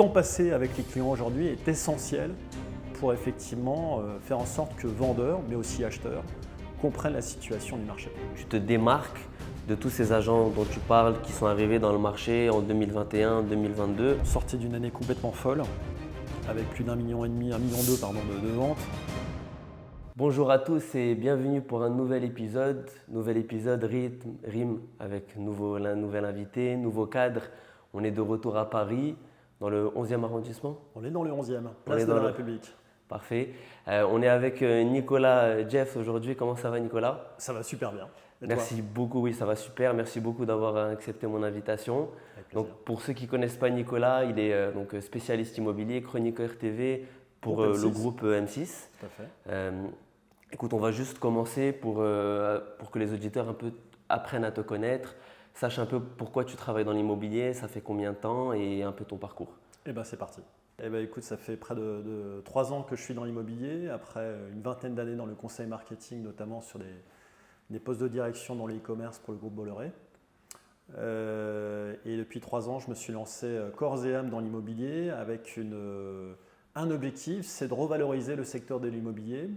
temps passé avec les clients aujourd'hui est essentiel pour effectivement faire en sorte que vendeurs, mais aussi acheteurs, comprennent la situation du marché. Tu te démarques de tous ces agents dont tu parles qui sont arrivés dans le marché en 2021, 2022. Sorti d'une année complètement folle, avec plus d'1,5 million, 1,2 million de ventes. Bonjour à tous et bienvenue pour un nouvel épisode rythme, rime avec un nouvel invité, nouveau cadre. On est de retour à Paris, dans le 11e arrondissement. On est dans le 11e, place de la République. Parfait. On est avec Nicolas Jeff aujourd'hui. Comment ça va, Nicolas? Ça va super bien. Et Merci toi? beaucoup, oui, ça va super. Merci beaucoup d'avoir accepté mon invitation. Avec plaisir. Donc, pour ceux qui ne connaissent pas Nicolas, il est donc spécialiste immobilier, chroniqueur TV pour le groupe M6. Tout à fait. Écoute, on va juste commencer pour que les auditeurs un peu apprennent à te connaître, sachent un peu pourquoi tu travailles dans l'immobilier, ça fait combien de temps et un peu ton parcours. Eh bien, c'est parti. Eh bien, écoute, ça fait près de 3 ans que je suis dans l'immobilier, après une vingtaine d'années dans le conseil marketing, notamment sur des postes de direction dans le e-commerce pour le groupe Bolloré. Et depuis 3 ans, je me suis lancé corps et âme dans l'immobilier avec un objectif, c'est de revaloriser le secteur de l'immobilier,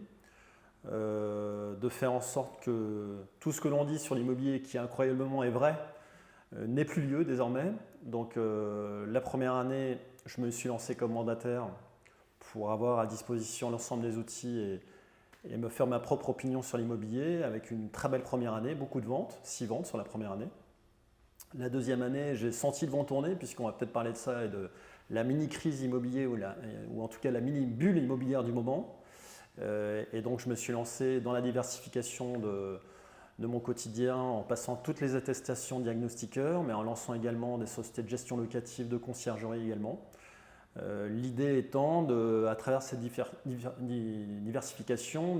de faire en sorte que tout ce que l'on dit sur l'immobilier qui incroyablement est vrai n'ait plus lieu désormais. Donc la première année, je me suis lancé comme mandataire pour avoir à disposition l'ensemble des outils et me faire ma propre opinion sur l'immobilier avec une très belle première année, beaucoup de ventes, 6 ventes sur la première année. La deuxième année, j'ai senti le vent tourner puisqu'on va peut-être parler de ça et de la mini-crise immobilière ou en tout cas la mini-bulle immobilière du moment. Et donc je me suis lancé dans la diversification de mon quotidien en passant toutes les attestations diagnostiqueurs, mais en lançant également des sociétés de gestion locative, de conciergerie également. L'idée étant, à travers cette diversification,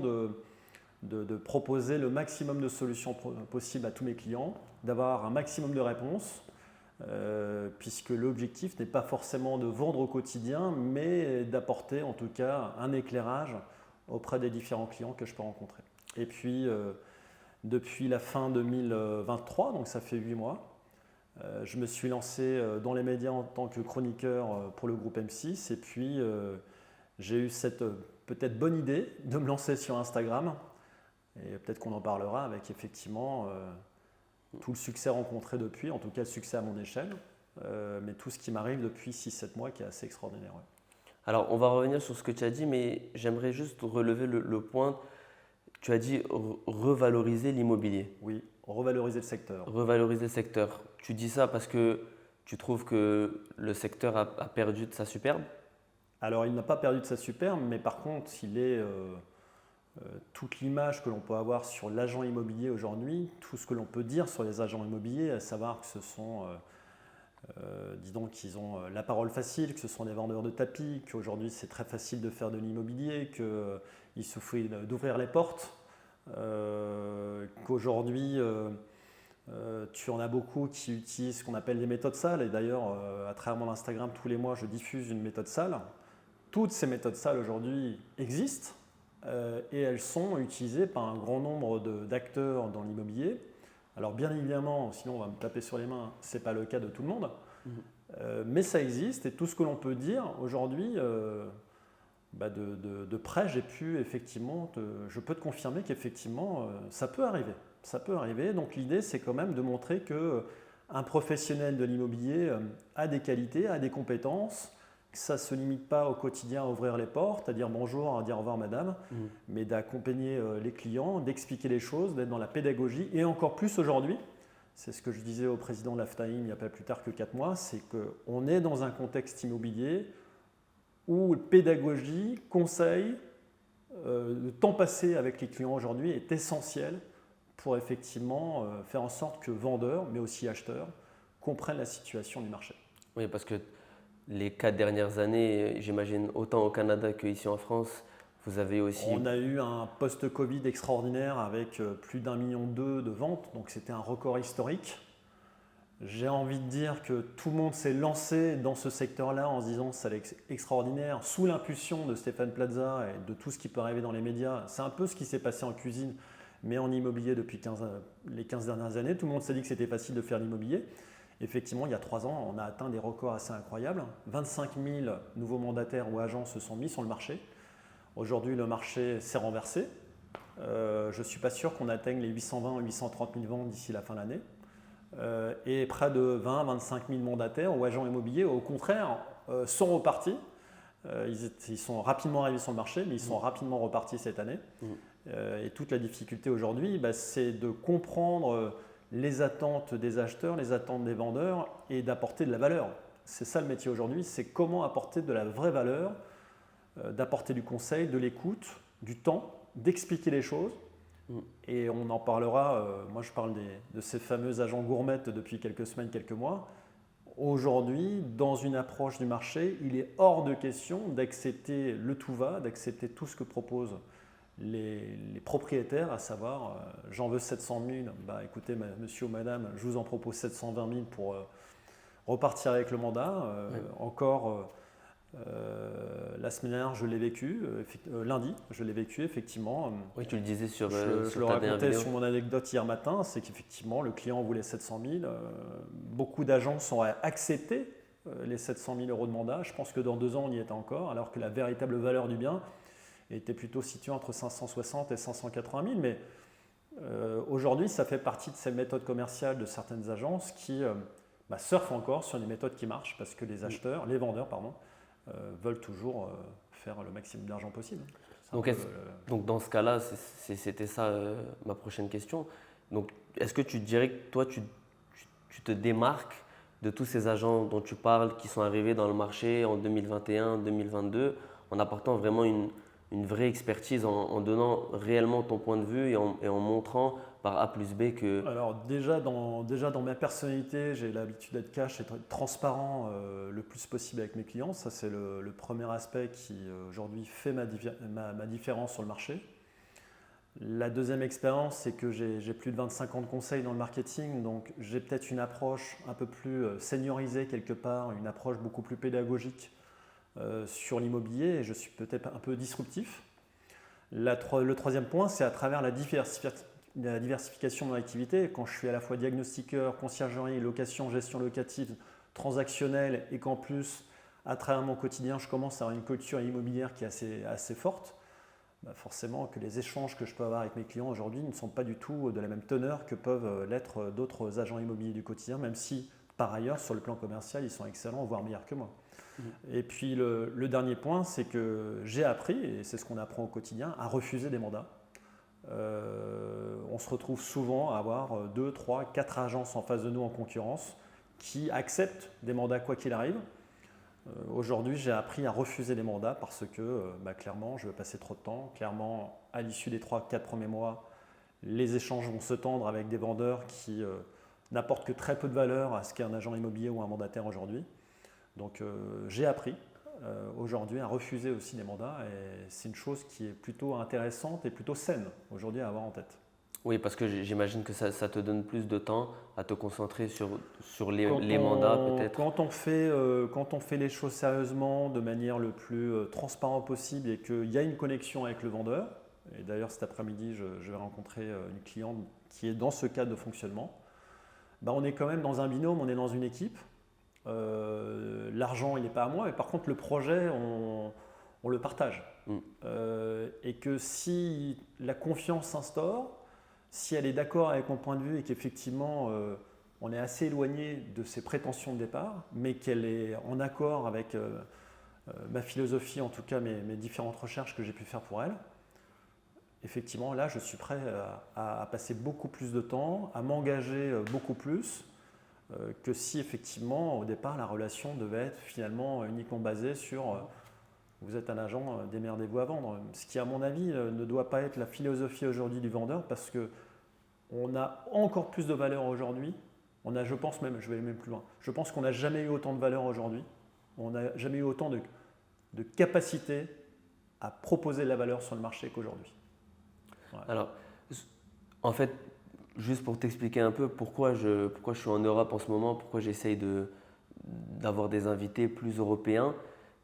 de proposer le maximum de solutions possibles à tous mes clients, d'avoir un maximum de réponses, puisque l'objectif n'est pas forcément de vendre au quotidien, mais d'apporter en tout cas un éclairage auprès des différents clients que je peux rencontrer. Et puis, depuis la fin 2023, donc ça fait 8 mois, je me suis lancé dans les médias en tant que chroniqueur pour le groupe M6 et puis j'ai eu cette peut-être bonne idée de me lancer sur Instagram et peut-être qu'on en parlera avec effectivement tout le succès rencontré depuis, en tout cas le succès à mon échelle, mais tout ce qui m'arrive depuis 6-7 mois qui est assez extraordinaire. Ouais. Alors, on va revenir sur ce que tu as dit, mais j'aimerais juste relever le point. Tu as dit revaloriser l'immobilier. Oui, revaloriser le secteur. Revaloriser le secteur. Tu dis ça parce que tu trouves que le secteur a perdu de sa superbe? Alors, il n'a pas perdu de sa superbe, mais par contre, il est toute l'image que l'on peut avoir sur l'agent immobilier aujourd'hui, tout ce que l'on peut dire sur les agents immobiliers, à savoir que ce sont, disons qu'ils ont la parole facile, que ce sont des vendeurs de tapis, qu'aujourd'hui c'est très facile de faire de l'immobilier, qu'il suffit d'ouvrir les portes, qu'aujourd'hui tu en as beaucoup qui utilisent ce qu'on appelle des méthodes sales. Et d'ailleurs, à travers mon Instagram, tous les mois, je diffuse une méthode sale. Toutes ces méthodes sales aujourd'hui existent et elles sont utilisées par un grand nombre d'acteurs dans l'immobilier. Alors bien évidemment, sinon on va me taper sur les mains, ce n'est pas le cas de tout le monde, mais ça existe et tout ce que l'on peut dire aujourd'hui, de près, j'ai pu effectivement, je peux te confirmer qu'effectivement ça peut arriver. Ça peut arriver, donc l'idée c'est quand même de montrer qu'un professionnel de l'immobilier a des qualités, a des compétences, que ça ne se limite pas au quotidien à ouvrir les portes, à dire bonjour, à dire au revoir madame, mais d'accompagner les clients, d'expliquer les choses, d'être dans la pédagogie et encore plus aujourd'hui, c'est ce que je disais au président de l'AFTAIM il n'y a pas plus tard que 4 mois, c'est qu'on est dans un contexte immobilier où pédagogie, conseil, le temps passé avec les clients aujourd'hui est essentiel pour effectivement faire en sorte que vendeurs, mais aussi acheteurs, comprennent la situation du marché. Oui, parce que les 4 dernières années, j'imagine autant au Canada qu'ici en France, vous avez aussi… On a eu un post-Covid extraordinaire avec plus d'1,2 million de ventes, donc c'était un record historique. J'ai envie de dire que tout le monde s'est lancé dans ce secteur-là en se disant que ça allait être extraordinaire, sous l'impulsion de Stéphane Plaza et de tout ce qui peut arriver dans les médias. C'est un peu ce qui s'est passé en cuisine, mais en immobilier depuis les 15 dernières années. Tout le monde s'est dit que c'était facile de faire l'immobilier. Effectivement, il y a 3 ans, on a atteint des records assez incroyables. 25 000 nouveaux mandataires ou agents se sont mis sur le marché. Aujourd'hui, le marché s'est renversé. Je ne suis pas sûr qu'on atteigne les 820 ou 830 000 ventes d'ici la fin de l'année. Et près de 20 25 000 mandataires ou agents immobiliers, au contraire, sont repartis. Ils sont rapidement arrivés sur le marché, mais ils sont rapidement repartis cette année. Et toute la difficulté aujourd'hui, c'est de comprendre les attentes des acheteurs, les attentes des vendeurs et d'apporter de la valeur. C'est ça le métier aujourd'hui, c'est comment apporter de la vraie valeur, d'apporter du conseil, de l'écoute, du temps, d'expliquer les choses. Et on en parlera, moi je parle de ces fameux agents gourmettes depuis quelques semaines, quelques mois. Aujourd'hui, dans une approche du marché, il est hors de question d'accepter le tout va, d'accepter tout ce que proposent les propriétaires, à savoir j'en veux 700 000, écoutez monsieur ou madame, je vous en propose 720 000 pour repartir avec le mandat. Encore la semaine dernière, je l'ai vécu, lundi, je l'ai vécu effectivement. Oui, tu le disais sur je le racontais sur mon anecdote hier matin, c'est qu'effectivement le client voulait 700 000. Beaucoup d'agences ont accepté les 700 000 euros de mandat. Je pense que dans 2 ans, on y est encore, alors que la véritable valeur du bien était plutôt située entre 560 et 580 000. Mais aujourd'hui, ça fait partie de ces méthodes commerciales de certaines agences qui surfent encore sur des méthodes qui marchent parce que les vendeurs, veulent toujours faire le maximum d'argent possible. Donc dans ce cas-là, c'était ça ma prochaine question. Donc est-ce que tu dirais que toi, tu te démarques de tous ces agents dont tu parles qui sont arrivés dans le marché en 2021, 2022, en apportant vraiment une vraie expertise, en donnant réellement ton point de vue et en montrant par A plus B que… Alors déjà dans ma personnalité, j'ai l'habitude d'être cash et d'être transparent le plus possible avec mes clients. Ça c'est le premier aspect qui aujourd'hui fait ma différence sur le marché. La deuxième expérience, c'est que j'ai plus de 25 ans de conseil dans le marketing, donc j'ai peut-être une approche un peu plus seniorisée quelque part, une approche beaucoup plus pédagogique sur l'immobilier et je suis peut-être un peu disruptif. Le troisième point, c'est à travers la diversification de mon activité. Quand je suis à la fois diagnostiqueur, conciergerie, location, gestion locative, transactionnelle et qu'en plus, à travers mon quotidien, je commence à avoir une culture immobilière qui est assez forte, forcément que les échanges que je peux avoir avec mes clients aujourd'hui ne sont pas du tout de la même teneur que peuvent l'être d'autres agents immobiliers du quotidien, même si par ailleurs, sur le plan commercial, ils sont excellents, voire meilleurs que moi. Et puis le dernier point, c'est que j'ai appris, et c'est ce qu'on apprend au quotidien, à refuser des mandats. On se retrouve souvent à avoir 2, 3, 4 agences en face de nous en concurrence qui acceptent des mandats quoi qu'il arrive. Aujourd'hui, j'ai appris à refuser des mandats parce que clairement, je veux passer trop de temps. Clairement, à l'issue des 3-4 premiers mois, les échanges vont se tendre avec des vendeurs qui n'apportent que très peu de valeur à ce qu'est un agent immobilier ou un mandataire aujourd'hui. Donc j'ai appris aujourd'hui à refuser aussi des mandats et c'est une chose qui est plutôt intéressante et plutôt saine aujourd'hui à avoir en tête. Oui, parce que j'imagine que ça te donne plus de temps à te concentrer sur les mandats peut-être. Quand on fait les choses sérieusement, de manière le plus transparente possible et qu'il y a une connexion avec le vendeur, et d'ailleurs cet après-midi je vais rencontrer une cliente qui est dans ce cadre de fonctionnement, on est quand même dans un binôme, on est dans une équipe. L'argent il n'est pas à moi, mais par contre le projet on le partage. Et que si la confiance s'instaure, si elle est d'accord avec mon point de vue et qu'effectivement on est assez éloigné de ses prétentions de départ, mais qu'elle est en accord avec ma philosophie, en tout cas mes différentes recherches que j'ai pu faire pour elle, effectivement là je suis prêt à passer beaucoup plus de temps, à m'engager beaucoup plus que si effectivement au départ la relation devait être finalement uniquement basée sur vous êtes un agent, démerdez-vous à vendre. Ce qui à mon avis ne doit pas être la philosophie aujourd'hui du vendeur parce qu'on a encore plus de valeur aujourd'hui. Je pense même, je vais aller même plus loin, je pense qu'on n'a jamais eu autant de valeur aujourd'hui. On n'a jamais eu autant de capacité à proposer de la valeur sur le marché qu'aujourd'hui. Ouais. Alors, en fait, juste pour t'expliquer un peu pourquoi je suis en Europe en ce moment, pourquoi j'essaye d'avoir des invités plus européens,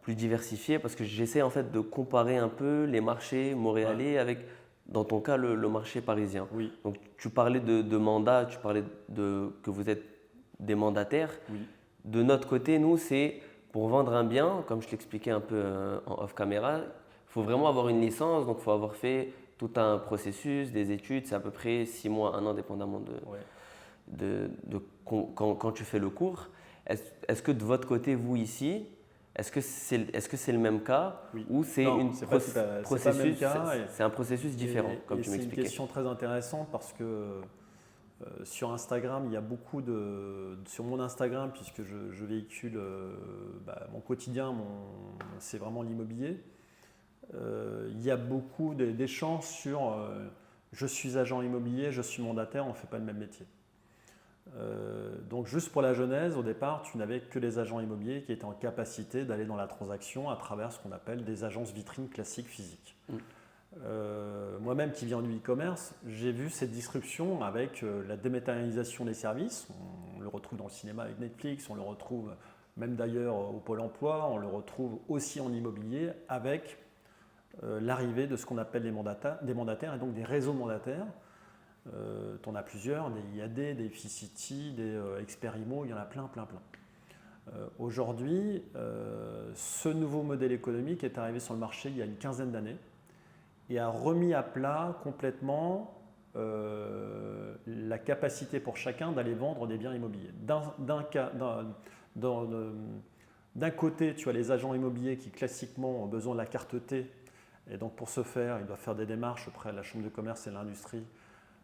plus diversifiés, parce que j'essaie en fait de comparer un peu les marchés montréalais avec, dans ton cas, le marché parisien. Oui. Donc tu parlais de mandat, tu parlais que vous êtes des mandataires. Oui. De notre côté, nous, c'est pour vendre un bien, comme je l'expliquais un peu en off caméra, il faut vraiment avoir une licence, donc il faut avoir fait tout un processus, des études, c'est à peu près 6 mois, 1 an, dépendamment quand tu fais le cours. Est-ce que de votre côté, vous ici, est-ce que c'est le même cas Oui. ou c'est Non, un c'est pas le même cas. C'est un processus différent, comme tu C'est m'expliquais. une question très intéressante parce que sur Instagram, il y a beaucoup sur mon Instagram, puisque je véhicule mon quotidien, c'est vraiment l'immobilier. Il y a beaucoup d'échanges sur je suis agent immobilier, je suis mandataire, on ne fait pas le même métier. Donc juste pour la genèse, au départ, tu n'avais que les agents immobiliers qui étaient en capacité d'aller dans la transaction à travers ce qu'on appelle des agences vitrines classiques physiques. Moi-même qui viens du e-commerce, j'ai vu cette disruption avec la dématérialisation des services. On le retrouve dans le cinéma avec Netflix, on le retrouve même d'ailleurs au Pôle emploi, on le retrouve aussi en immobilier avec l'arrivée de ce qu'on appelle des mandataires et donc des réseaux mandataires. Tu en as plusieurs, des IAD, des Ficity, des Experimo, il y en a plein. Aujourd'hui, ce nouveau modèle économique est arrivé sur le marché il y a une quinzaine d'années et a remis à plat complètement la capacité pour chacun d'aller vendre des biens immobiliers. D'un côté, tu as les agents immobiliers qui classiquement ont besoin de la carte T et donc pour ce faire, ils doivent faire des démarches auprès de la Chambre de commerce et de l'industrie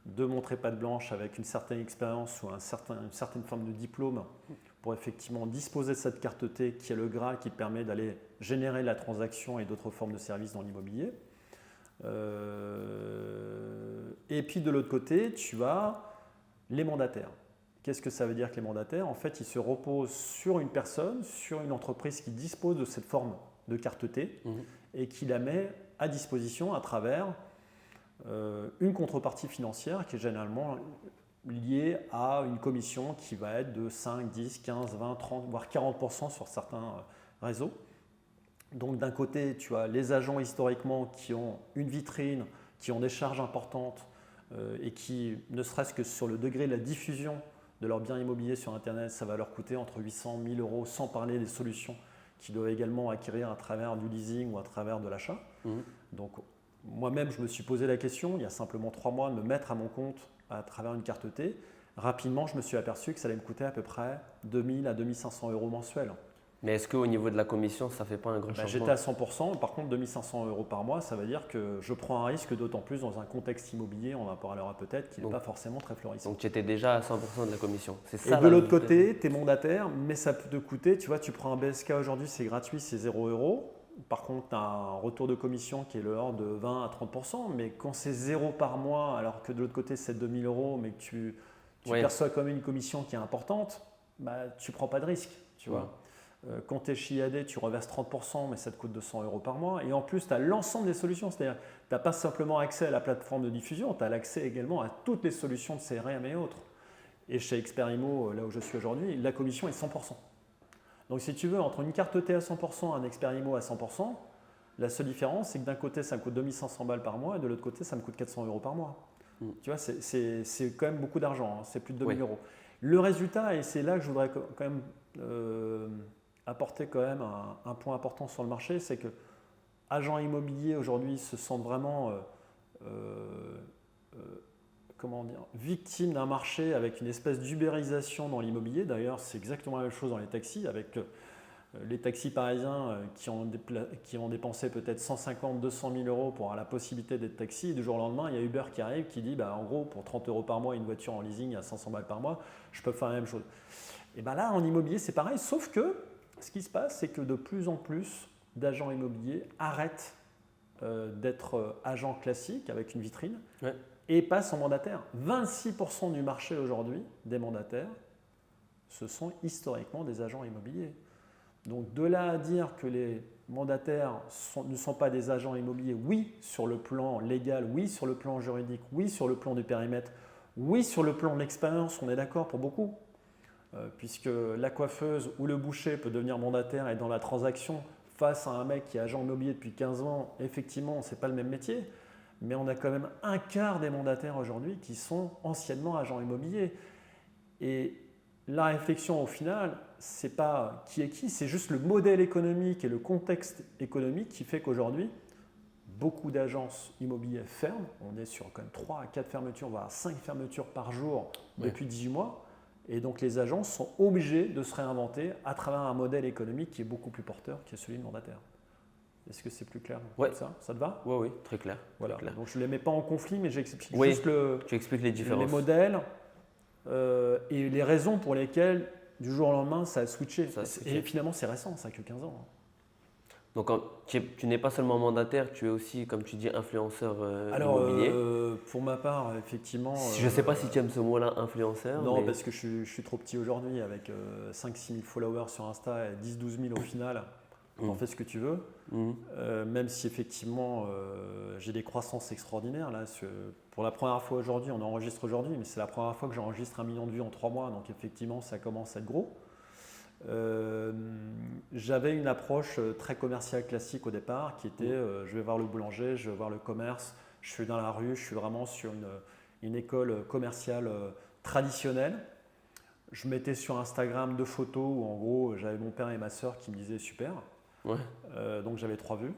de montrer patte blanche avec une certaine expérience ou une certaine forme de diplôme pour effectivement disposer de cette carte T qui est le Graal qui permet d'aller générer la transaction et d'autres formes de services dans l'immobilier. Et puis de l'autre côté, tu as les mandataires. Qu'est-ce que ça veut dire que les mandataires? En fait, ils se reposent sur une personne, sur une entreprise qui dispose de cette forme de carte T et qui la met à disposition à travers une contrepartie financière qui est généralement liée à une commission qui va être de 5, 10, 15, 20, 30, voire 40% sur certains réseaux. Donc d'un côté, tu as les agents historiquement qui ont une vitrine, qui ont des charges importantes et qui, ne serait-ce que sur le degré de la diffusion de leurs biens immobiliers sur Internet, ça va leur coûter entre 800 et 1000 euros, sans parler des solutions qu'ils doivent également acquérir à travers du leasing ou à travers de l'achat. Donc moi-même, je me suis posé la question, il y a simplement 3 mois, de me mettre à mon compte à travers une carte T. Rapidement, je me suis aperçu que ça allait me coûter à peu près 2000 à 2500 euros mensuels. Mais est-ce qu'au niveau de la commission, ça ne fait pas un grand changement? J'étais à 100%, par contre 2500 euros par mois, ça veut dire que je prends un risque, d'autant plus dans un contexte immobilier, on en parlera peut-être, qui n'est pas forcément très florissant. Donc tu étais déjà à 100% de la commission. Et de l'autre côté, tu es mandataire, mais ça peut te coûter, tu vois, tu prends un BSK aujourd'hui, c'est gratuit, c'est 0 euros. Par contre, tu as un retour de commission qui est de l'ordre de 20 à 30%, mais quand c'est 0 par mois, alors que de l'autre côté c'est 2000 euros, mais que tu perçois quand même une commission qui est importante, tu ne prends pas de risque, tu vois. Quand tu es chez IAD, tu reverses 30%, mais ça te coûte 200 euros par mois. Et en plus, tu as l'ensemble des solutions. C'est-à-dire tu n'as pas simplement accès à la plateforme de diffusion, tu as l'accès également à toutes les solutions de CRM et autres. Et chez Experimo, là où je suis aujourd'hui, la commission est 100%. Donc si tu veux, entre une carte T à 100% et un Experimo à 100%, la seule différence, c'est que d'un côté, ça me coûte 2500 balles par mois et de l'autre côté, ça me coûte 400 euros par mois. Tu vois, c'est quand même beaucoup d'argent, hein, c'est plus de 2000 euros. Le résultat, et c'est là que je voudrais quand même apporter quand même un point important sur le marché, c'est que agents immobiliers aujourd'hui se sentent vraiment victimes d'un marché avec une espèce d'ubérisation dans l'immobilier. D'ailleurs, c'est exactement la même chose dans les taxis, avec les taxis parisiens qui ont dépensé peut-être 150, 200 000 euros pour avoir la possibilité d'être taxi. Et du jour au lendemain, il y a Uber qui arrive qui dit en gros, pour 30 euros par mois, une voiture en leasing à 500 balles par mois, je peux faire la même chose. Et là, en immobilier, c'est pareil, sauf que ce qui se passe, c'est que de plus en plus d'agents immobiliers arrêtent d'être agents classiques avec une vitrine et passent en mandataire. 26% du marché aujourd'hui des mandataires, ce sont historiquement des agents immobiliers. Donc de là à dire que les mandataires ne sont pas des agents immobiliers, oui, sur le plan légal, oui, sur le plan juridique, oui, sur le plan du périmètre, oui, sur le plan de l'expérience, on est d'accord pour beaucoup. Puisque la coiffeuse ou le boucher peut devenir mandataire et dans la transaction, face à un mec qui est agent immobilier depuis 15 ans, effectivement, ce n'est pas le même métier, mais on a quand même un quart des mandataires aujourd'hui qui sont anciennement agents immobiliers. Et la réflexion au final, c'est pas qui est qui, c'est juste le modèle économique et le contexte économique qui fait qu'aujourd'hui, beaucoup d'agences immobilières ferment. On est sur quand même 3 à 4 fermetures, voire 5 fermetures par jour depuis 18 mois. Et donc les agences sont obligées de se réinventer à travers un modèle économique qui est beaucoup plus porteur, qui est celui de mandataire. Est-ce que c'est plus clair comme ça te va? Oui, très clair. Voilà. Très clair. Donc je ne les mets pas en conflit, mais j'explique juste tu expliques les différences. les modèles et les raisons pour lesquelles du jour au lendemain ça a switché. Et finalement c'est récent, ça n'a que 15 ans. Donc tu n'es pas seulement mandataire, tu es aussi, comme tu dis, influenceur immobilier. Pour ma part, effectivement… Je ne sais pas si tu aimes ce mot-là, influenceur. Non, parce que je suis trop petit aujourd'hui, avec 5-6 000 followers sur Insta et 10-12 000 au final. En fais ce que tu veux. Même si effectivement j'ai des croissances extraordinaires. Là, pour la première fois aujourd'hui, on enregistre aujourd'hui, mais c'est la première fois que j'enregistre 1 million de vues en 3 mois. Donc effectivement, ça commence à être gros. J'avais une approche très commerciale classique au départ qui était je vais voir le boulanger, je vais voir le commerce, je suis dans la rue, je suis vraiment sur une école commerciale traditionnelle. Je mettais sur Instagram 2 photos où en gros j'avais mon père et ma soeur qui me disaient super. Donc j'avais 3 vues.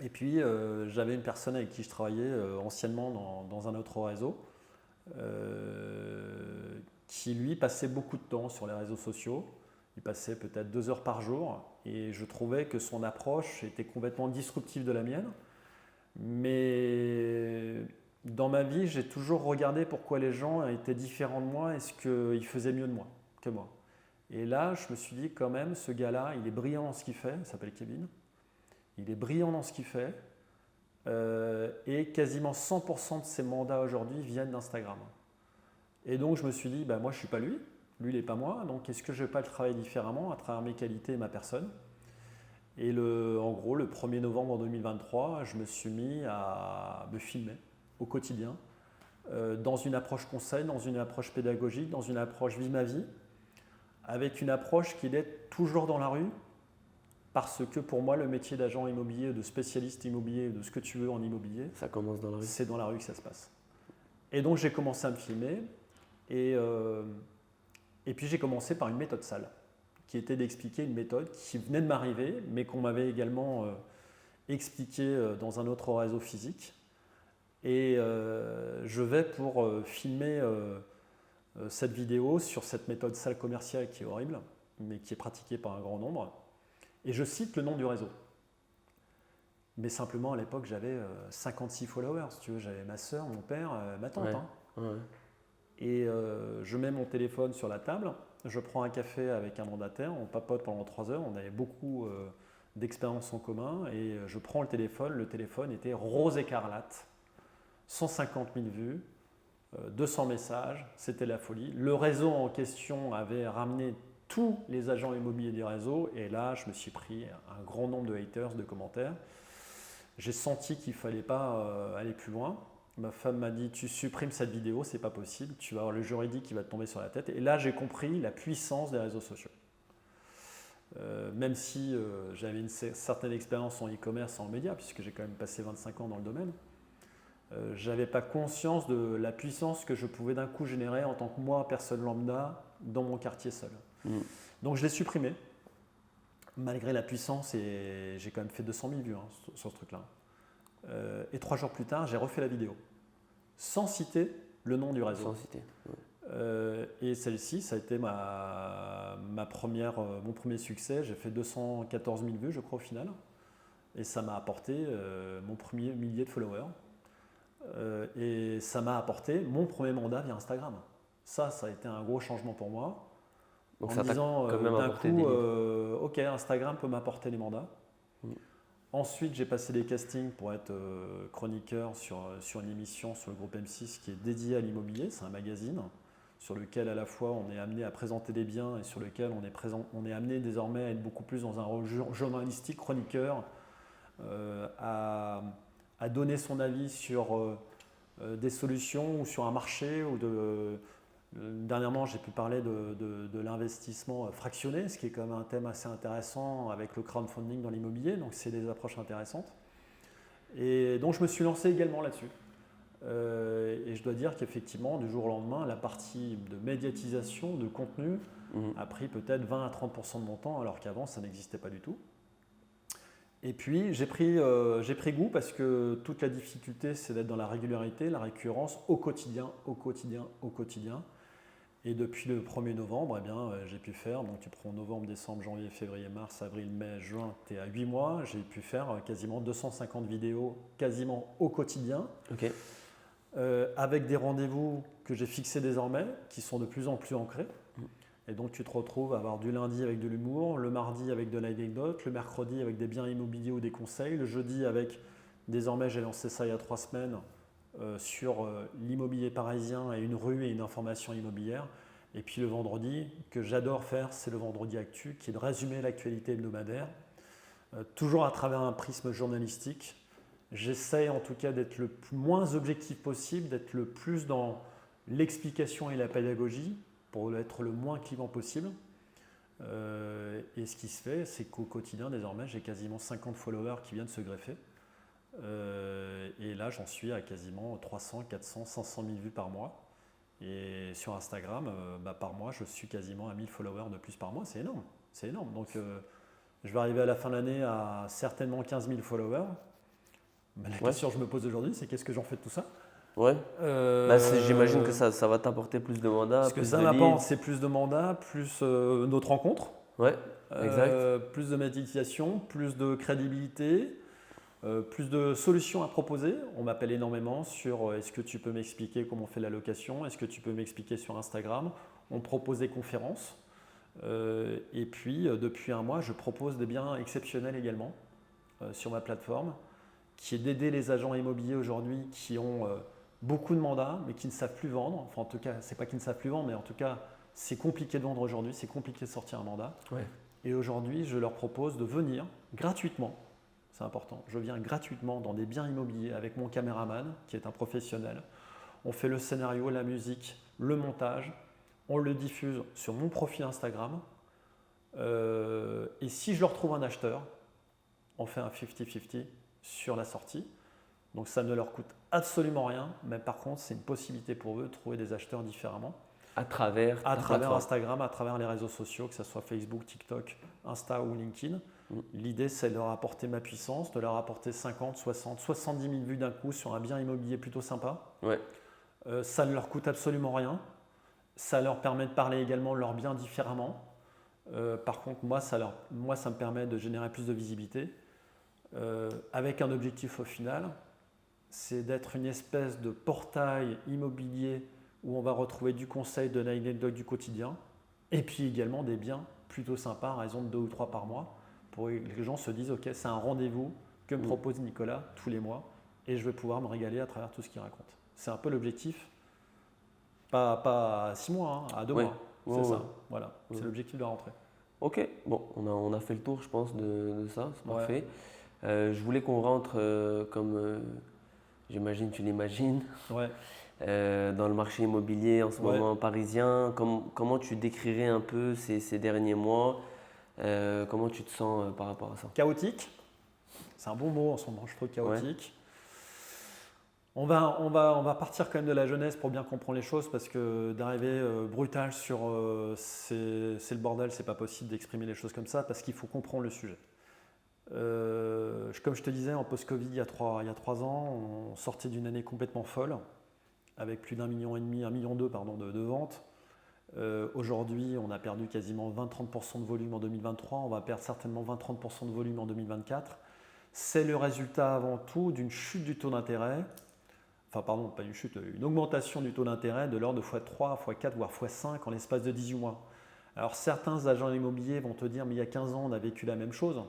Et puis j'avais une personne avec qui je travaillais anciennement dans un autre réseau qui lui passait beaucoup de temps sur les réseaux sociaux. Il passait peut-être 2 heures par jour et je trouvais que son approche était complètement disruptive de la mienne. Mais dans ma vie, j'ai toujours regardé pourquoi les gens étaient différents de moi et ce qu'ils faisaient mieux de moi que moi. Et là, je me suis dit quand même, ce gars-là, il est brillant dans ce qu'il fait, il s'appelle Kevin. Il est brillant dans ce qu'il fait et quasiment 100% de ses mandats aujourd'hui viennent d'Instagram. Et donc je me suis dit, moi je ne suis pas lui, lui il n'est pas moi, donc est-ce que je ne vais pas le travailler différemment à travers mes qualités et ma personne? Et en gros, le 1er novembre 2023, je me suis mis à me filmer au quotidien, dans une approche conseil, dans une approche pédagogique, dans une approche vie ma vie, avec une approche qui est toujours dans la rue, parce que pour moi, le métier d'agent immobilier, de spécialiste immobilier, de ce que tu veux en immobilier, ça commence dans la rue. C'est dans la rue que ça se passe. Et donc j'ai commencé à me filmer. Et puis j'ai commencé par une méthode salle, qui était d'expliquer une méthode qui venait de m'arriver, mais qu'on m'avait également expliquée dans un autre réseau physique. Et je vais pour filmer cette vidéo sur cette méthode salle commerciale qui est horrible, mais qui est pratiquée par un grand nombre. Et je cite le nom du réseau. Mais simplement à l'époque j'avais 56 followers, si tu veux, j'avais ma soeur, mon père, ma tante. Et je mets mon téléphone sur la table, je prends un café avec un mandataire, on papote pendant 3 heures, on avait beaucoup d'expériences en commun et je prends le téléphone était rose écarlate, 150 000 vues, 200 messages, c'était la folie. Le réseau en question avait ramené tous les agents immobiliers du réseau et là je me suis pris un grand nombre de haters, de commentaires. J'ai senti qu'il ne fallait pas aller plus loin. Ma femme m'a dit, tu supprimes cette vidéo, c'est pas possible, tu vas avoir le juridique qui va te tomber sur la tête. Et là, j'ai compris la puissance des réseaux sociaux. Même si j'avais une certaine expérience en e-commerce, en médias, puisque j'ai quand même passé 25 ans dans le domaine, je n'avais pas conscience de la puissance que je pouvais d'un coup générer en tant que moi, personne lambda, dans mon quartier seul. Donc je l'ai supprimé, malgré la puissance, et j'ai quand même fait 200 000 vues sur ce truc-là. Et 3 jours plus tard, j'ai refait la vidéo, sans citer le nom du réseau. Sans citer. Et celle-ci, ça a été mon premier succès. J'ai fait 214 000 vues, je crois, au final. Et ça m'a apporté mon premier millier de followers. Et ça m'a apporté mon premier mandat via Instagram. Ça a été un gros changement pour moi. Donc en ça me disant t'a quand même d'un apporté coup, ok, Instagram peut m'apporter les mandats. Ensuite, j'ai passé des castings pour être chroniqueur sur une émission sur le groupe M6 qui est dédiée à l'immobilier. C'est un magazine sur lequel à la fois on est amené à présenter des biens et sur lequel on est amené désormais à être beaucoup plus dans un rôle journalistique, chroniqueur, à donner son avis sur des solutions ou sur un marché. Dernièrement, j'ai pu parler de l'investissement fractionné, ce qui est quand même un thème assez intéressant avec le crowdfunding dans l'immobilier, donc c'est des approches intéressantes. Et donc je me suis lancé également là-dessus. Et je dois dire qu'effectivement, du jour au lendemain, la partie de médiatisation, de contenu, a pris peut-être 20 à 30% de mon temps, alors qu'avant, ça n'existait pas du tout. Et puis, j'ai pris goût parce que toute la difficulté, c'est d'être dans la régularité, la récurrence au quotidien, au quotidien, au quotidien. Et depuis le 1er novembre, eh bien, j'ai pu faire, donc tu prends novembre, décembre, janvier, février, mars, avril, mai, juin, tu es à 8 mois, j'ai pu faire quasiment 250 vidéos quasiment au quotidien, avec des rendez-vous que j'ai fixés désormais, qui sont de plus en plus ancrés. Et donc tu te retrouves à avoir du lundi avec de l'humour, le mardi avec de l'anecdote, le mercredi avec des biens immobiliers ou des conseils, le jeudi avec, désormais j'ai lancé ça il y a 3 semaines, sur l'immobilier parisien et une rue et une information immobilière. Et puis le vendredi, que j'adore faire, c'est le vendredi actu, qui est de résumer l'actualité hebdomadaire, toujours à travers un prisme journalistique. J'essaie en tout cas d'être le moins objectif possible, d'être le plus dans l'explication et la pédagogie, pour être le moins clivant possible. Et ce qui se fait, c'est qu'au quotidien, désormais, j'ai quasiment 50 followers qui viennent se greffer. Et là, j'en suis à quasiment 300, 400, 500 000 vues par mois. Et sur Instagram, par mois, je suis quasiment à 1000 followers de plus par mois. C'est énorme. C'est énorme. Donc, je vais arriver à la fin de l'année à certainement 15 000 followers. La question que je me pose aujourd'hui, c'est qu'est-ce que j'en fais de tout ça? Ouais. J'imagine que ça va t'apporter plus de mandats. Ce que ça m'apporte, c'est plus de mandats, plus d'autres rencontres. Ouais, exact. Plus de méditation, plus de crédibilité, plus de solutions à proposer. On m'appelle énormément sur est-ce que tu peux m'expliquer comment on fait la location? Est-ce que tu peux m'expliquer sur Instagram? On propose des conférences. Et puis, depuis un mois, je propose des biens exceptionnels également sur ma plateforme, qui est d'aider les agents immobiliers aujourd'hui qui ont beaucoup de mandats, mais qui ne savent plus vendre. Enfin, en tout cas, c'est pas qu'ils ne savent plus vendre, mais en tout cas, c'est compliqué de vendre aujourd'hui, c'est compliqué de sortir un mandat. Ouais. Et aujourd'hui, je leur propose de venir gratuitement, c'est important, je viens gratuitement dans des biens immobiliers avec mon caméraman, qui est un professionnel. On fait le scénario, la musique, le montage, on le diffuse sur mon profil Instagram. Et si je leur trouve un acheteur, on fait un 50-50 sur la sortie. Donc ça ne leur coûte absolument rien, mais par contre, c'est une possibilité pour eux de trouver des acheteurs différemment. À travers Instagram, à travers les réseaux sociaux, que ce soit Facebook, TikTok, Insta ou LinkedIn. L'idée, c'est de leur apporter ma puissance, de leur apporter 50, 60, 70 000 vues d'un coup sur un bien immobilier plutôt sympa. Ouais. Ça ne leur coûte absolument rien. Ça leur permet de parler également de leur bien différemment. Par contre, moi, ça me permet de générer plus de visibilité. Avec un objectif au final, c'est d'être une espèce de portail immobilier où on va retrouver du conseil, de l'anecdote du quotidien, et puis également des biens plutôt sympas à raison de 2 ou 3 par mois, pour que les gens se disent « Ok, c'est un rendez-vous que me propose Nicolas tous les mois, et je vais pouvoir me régaler à travers tout ce qu'il raconte. » C'est un peu l'objectif, pas à 6 mois, à 2 mois, c'est ça, voilà, c'est l'objectif de la rentrée. Ok, bon, on a fait le tour, je pense, de ça, c'est parfait. Je voulais qu'on rentre comme, j'imagine tu l'imagines, dans le marché immobilier en ce moment parisien. Comment tu décrirais un peu ces derniers mois? Comment tu te sens par rapport à ça? Chaotique, c'est un bon mot en ce moment, je trouve chaotique. On va partir quand même de la jeunesse pour bien comprendre les choses, parce que d'arriver brutal sur c'est le bordel, c'est pas possible d'exprimer les choses comme ça, parce qu'il faut comprendre le sujet. Comme je te disais, en post-Covid, il y a 3 ans, on sortait d'une année complètement folle, avec plus d'1,5 million, 1,2 million de ventes. Aujourd'hui, on a perdu quasiment 20-30% de volume en 2023, on va perdre certainement 20-30% de volume en 2024. C'est le résultat avant tout d'une chute du taux d'intérêt, pas une chute, une augmentation du taux d'intérêt de l'ordre de x3, x4, voire x5 en l'espace de 18 mois. Alors certains agents immobiliers vont te dire « mais il y a 15 ans, on a vécu la même chose ».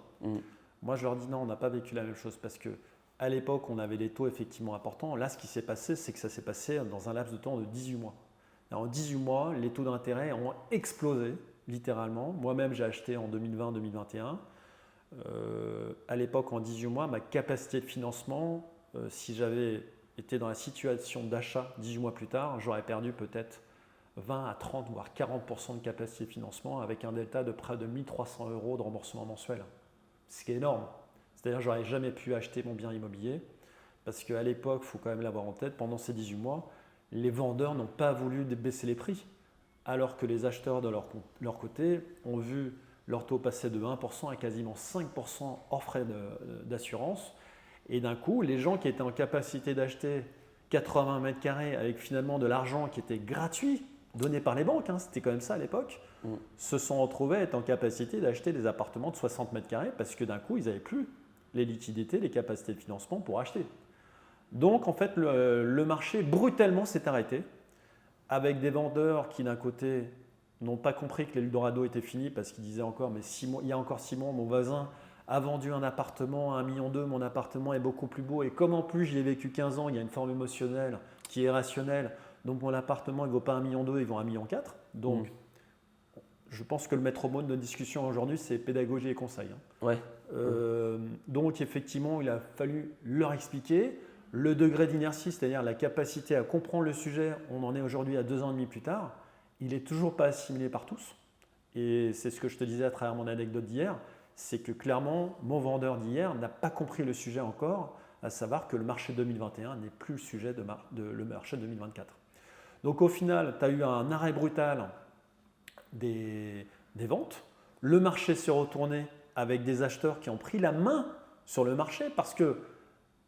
Moi, je leur dis non, on n'a pas vécu la même chose, parce qu'à l'époque, on avait des taux effectivement importants. Là, ce qui s'est passé, c'est que ça s'est passé dans un laps de temps de 18 mois. Alors, en 18 mois, les taux d'intérêt ont explosé, littéralement. Moi-même, j'ai acheté en 2020-2021. À l'époque, en 18 mois, ma capacité de financement, si j'avais été dans la situation d'achat 18 mois plus tard, j'aurais perdu peut-être 20 à 30, voire 40% de capacité de financement, avec un delta de près de 1 300 € de remboursement mensuel. Ce qui est énorme. C'est-à-dire que je n'aurais jamais pu acheter mon bien immobilier Parce qu'à l'époque, il faut quand même l'avoir en tête, pendant ces 18 mois, les vendeurs n'ont pas voulu baisser les prix, alors que les acheteurs de leur côté ont vu leur taux passer de 1% à quasiment 5% hors frais d'assurance. Et d'un coup, les gens qui étaient en capacité d'acheter 80 mètres carrés avec finalement de l'argent qui était gratuit, donné par les banques, c'était quand même ça à l'époque, se sont retrouvés à être en capacité d'acheter des appartements de 60 mètres carrés parce que d'un coup, ils n'avaient plus les liquidités, les capacités de financement pour acheter. Donc en fait, le marché brutalement s'est arrêté avec des vendeurs qui d'un côté n'ont pas compris que l'Eldorado était fini parce qu'ils disaient encore, mais il y a encore 6 mois, mon voisin a vendu un appartement à 1,2 million, mon appartement est beaucoup plus beau et comme en plus j'y ai vécu 15 ans, il y a une forme émotionnelle qui est rationnelle, donc mon appartement il ne vaut pas 1,2 million, il vaut 1,4 million. Donc je pense que le maître mot de notre discussion aujourd'hui, c'est pédagogie et conseil. Ouais. Donc effectivement, il a fallu leur expliquer le degré d'inertie, c'est-à-dire la capacité à comprendre le sujet. On en est aujourd'hui à 2 ans et demi plus tard. Il n'est toujours pas assimilé par tous. Et c'est ce que je te disais à travers mon anecdote d'hier, c'est que clairement, mon vendeur d'hier n'a pas compris le sujet encore, à savoir que le marché 2021 n'est plus le sujet le marché 2024. Donc au final, tu as eu un arrêt brutal des ventes. Le marché s'est retourné avec des acheteurs qui ont pris la main sur le marché parce que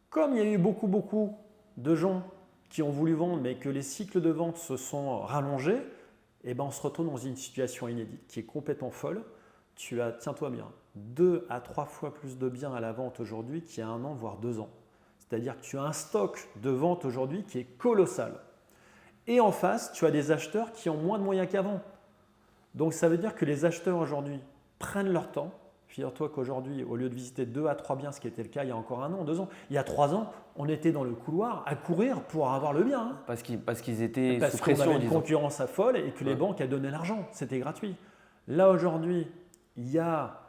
comme il y a eu beaucoup de gens qui ont voulu vendre mais que les cycles de vente se sont rallongés, eh ben on se retrouve dans une situation inédite qui est complètement folle. Tu as, tiens-toi bien, 2 à 3 fois plus de biens à la vente aujourd'hui qu'il y a 1 an, voire 2 ans. C'est-à-dire que tu as un stock de vente aujourd'hui qui est colossal. Et en face, tu as des acheteurs qui ont moins de moyens qu'avant. Donc ça veut dire que les acheteurs aujourd'hui prennent leur temps. Figure-toi qu'aujourd'hui, au lieu de visiter 2 à 3 biens, ce qui était le cas il y a encore 1 an, 2 ans, il y a 3 ans, on était dans le couloir à courir pour avoir le bien. Parce qu'ils étaient sous pression. Parce qu'on avait une concurrence à folle et que les banques a donné l'argent. C'était gratuit. Là aujourd'hui, il y a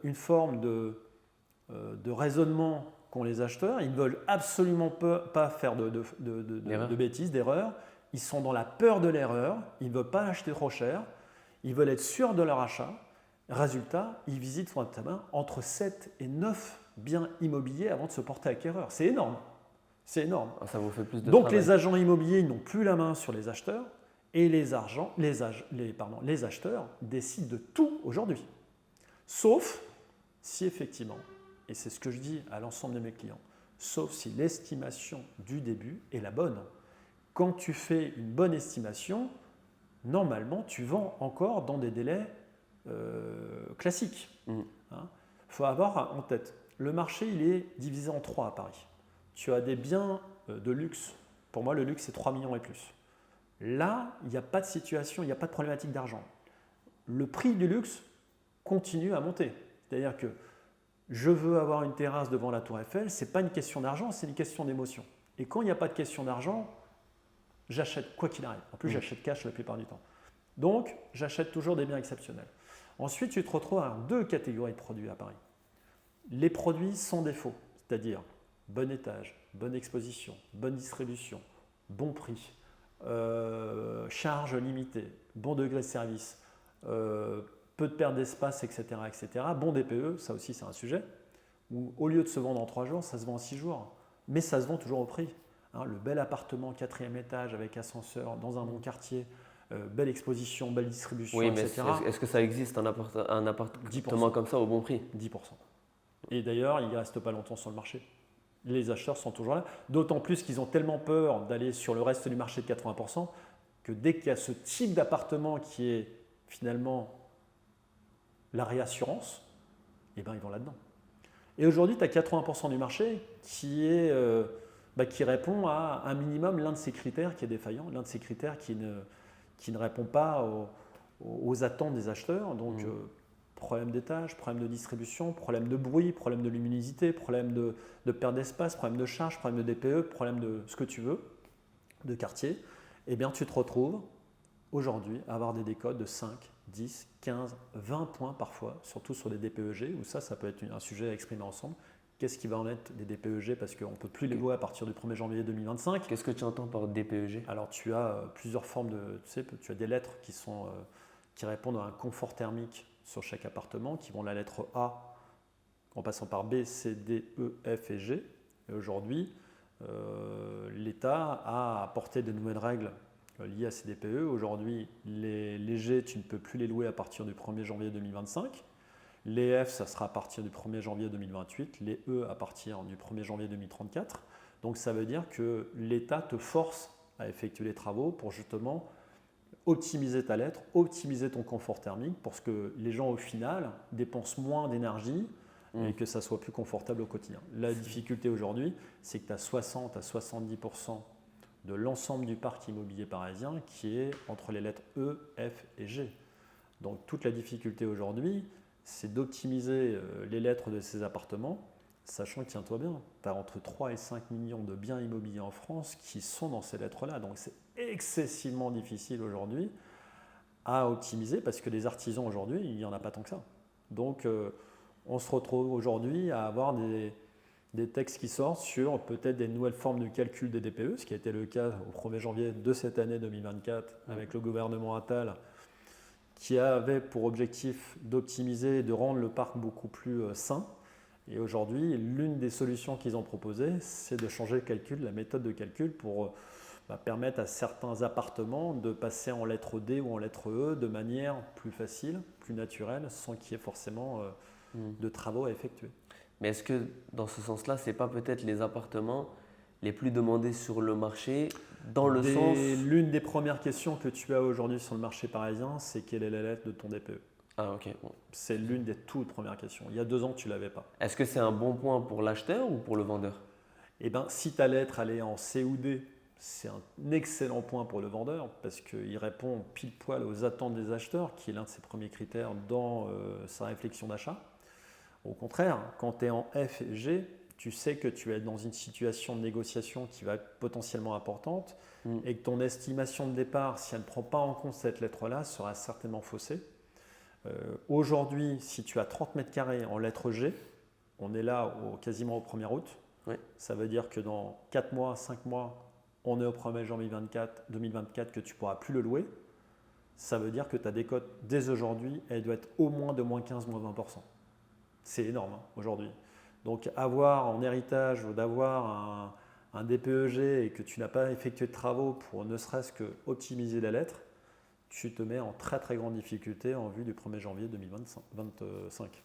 une forme de raisonnement qu'ont les acheteurs. Ils ne veulent absolument pas faire de bêtises, d'erreurs. Ils sont dans la peur de l'erreur. Ils ne veulent pas acheter trop cher. Ils veulent être sûrs de leur achat. Résultat, ils visitent entre 7 et 9 biens immobiliers avant de se porter acquéreur. C'est énorme. C'est énorme. Ça vous fait plus de Donc travail. les agents immobiliers n'ont plus la main sur les acheteurs et les acheteurs décident de tout aujourd'hui. Sauf si effectivement, et c'est ce que je dis à l'ensemble de mes clients, sauf si l'estimation du début est la bonne. Quand tu fais une bonne estimation, normalement tu vends encore dans des délais classique. Faut avoir en tête, le marché il est divisé en 3 à Paris. Tu as des biens de luxe, pour moi le luxe c'est 3 millions et plus. Là, il n'y a pas de situation, il n'y a pas de problématique d'argent. Le prix du luxe continue à monter. C'est-à-dire que je veux avoir une terrasse devant la Tour Eiffel, ce n'est pas une question d'argent, c'est une question d'émotion. Et quand il n'y a pas de question d'argent, j'achète quoi qu'il arrive. En plus, j'achète cash la plupart du temps. Donc, j'achète toujours des biens exceptionnels. Ensuite, tu te retrouves à 2 catégories de produits à Paris. Les produits sans défaut, c'est-à-dire bon étage, bonne exposition, bonne distribution, bon prix, charge limitée, bon degré de service, peu de perte d'espace, etc., etc. Bon DPE, ça aussi c'est un sujet, où au lieu de se vendre en 3 jours, ça se vend en 6 jours, mais ça se vend toujours au prix. Le bel appartement 4e étage avec ascenseur dans un bon quartier, belle exposition, belle distribution, oui, mais etc. Est-ce que ça existe un appartement comme ça au bon prix? 10%. Et d'ailleurs, il ne reste pas longtemps sur le marché. Les acheteurs sont toujours là, d'autant plus qu'ils ont tellement peur d'aller sur le reste du marché de 80% que dès qu'il y a ce type d'appartement qui est finalement la réassurance, eh ben, ils vont là-dedans. Et aujourd'hui, tu as 80% du marché qui répond à un minimum l'un de ces critères qui est défaillant, l'un de ces critères qui ne répond pas aux attentes des acheteurs. Donc, problème d'étage, problème de distribution, problème de bruit, problème de luminosité, problème de perte d'espace, problème de charge, problème de DPE, problème de ce que tu veux, de quartier. Eh bien, tu te retrouves aujourd'hui à avoir des décodes de 5, 10, 15, 20 points parfois, surtout sur des DPEG, où ça peut être un sujet à exprimer ensemble. Qu'est-ce qui va en être des DPEG parce qu'on ne peut plus les louer à partir du 1er janvier 2025. Qu'est-ce que tu entends par DPEG? Alors, tu as plusieurs formes tu as des lettres qui répondent à un confort thermique sur chaque appartement, qui vont de la lettre A en passant par B, C, D, E, F et G. Et aujourd'hui, l'État a apporté de nouvelles règles liées à ces DPE. Aujourd'hui, les G, tu ne peux plus les louer à partir du 1er janvier 2025. Les F, ça sera à partir du 1er janvier 2028. Les E, à partir du 1er janvier 2034. Donc ça veut dire que l'État te force à effectuer les travaux pour justement optimiser ta lettre, optimiser ton confort thermique pour que les gens au final dépensent moins d'énergie et que ça soit plus confortable au quotidien. La difficulté aujourd'hui, c'est que tu as 60 à 70% de l'ensemble du parc immobilier parisien qui est entre les lettres E, F et G. Donc toute la difficulté aujourd'hui, c'est d'optimiser les lettres de ces appartements, sachant que, tiens-toi bien, tu as entre 3 et 5 millions de biens immobiliers en France qui sont dans ces lettres-là. Donc c'est excessivement difficile aujourd'hui à optimiser parce que les artisans aujourd'hui, il n'y en a pas tant que ça. Donc on se retrouve aujourd'hui à avoir des textes qui sortent sur peut-être des nouvelles formes de calcul des DPE, ce qui a été le cas au 1er janvier de cette année 2024 avec le gouvernement Attal, qui avait pour objectif d'optimiser et de rendre le parc beaucoup plus sain. Et aujourd'hui, l'une des solutions qu'ils ont proposées, c'est de changer le calcul, la méthode de calcul pour permettre à certains appartements de passer en lettre D ou en lettre E de manière plus facile, plus naturelle, sans qu'il y ait forcément de travaux à effectuer. Mais est-ce que dans ce sens-là, ce n'est pas peut-être les appartements les plus demandés sur le marché dans le sens… L'une des premières questions que tu as aujourd'hui sur le marché parisien, c'est quelle est la lettre de ton DPE? Ah ok. Bon. C'est l'une des toutes premières questions. Il y a 2 ans, tu ne l'avais pas. Est-ce que c'est un bon point pour l'acheteur ou pour le vendeur? Eh bien, si ta lettre elle est en C ou D, c'est un excellent point pour le vendeur parce qu'il répond pile poil aux attentes des acheteurs, qui est l'un de ses premiers critères dans sa réflexion d'achat. Au contraire, quand tu es en F et G, tu sais que tu es dans une situation de négociation qui va être potentiellement importante et que ton estimation de départ, si elle ne prend pas en compte cette lettre-là, sera certainement faussée. Aujourd'hui, si tu as 30 mètres carrés en lettre G, on est là quasiment au 1er août. Oui. Ça veut dire que dans 4 mois, 5 mois, on est au 1er janvier 2024 que tu ne pourras plus le louer. Ça veut dire que ta décote dès aujourd'hui, elle doit être au moins de moins 15, moins 20%. C'est énorme aujourd'hui. Donc avoir en héritage ou d'avoir un DPEG et que tu n'as pas effectué de travaux pour ne serait-ce que optimiser la lettre, tu te mets en très très grande difficulté en vue du 1er janvier 2025.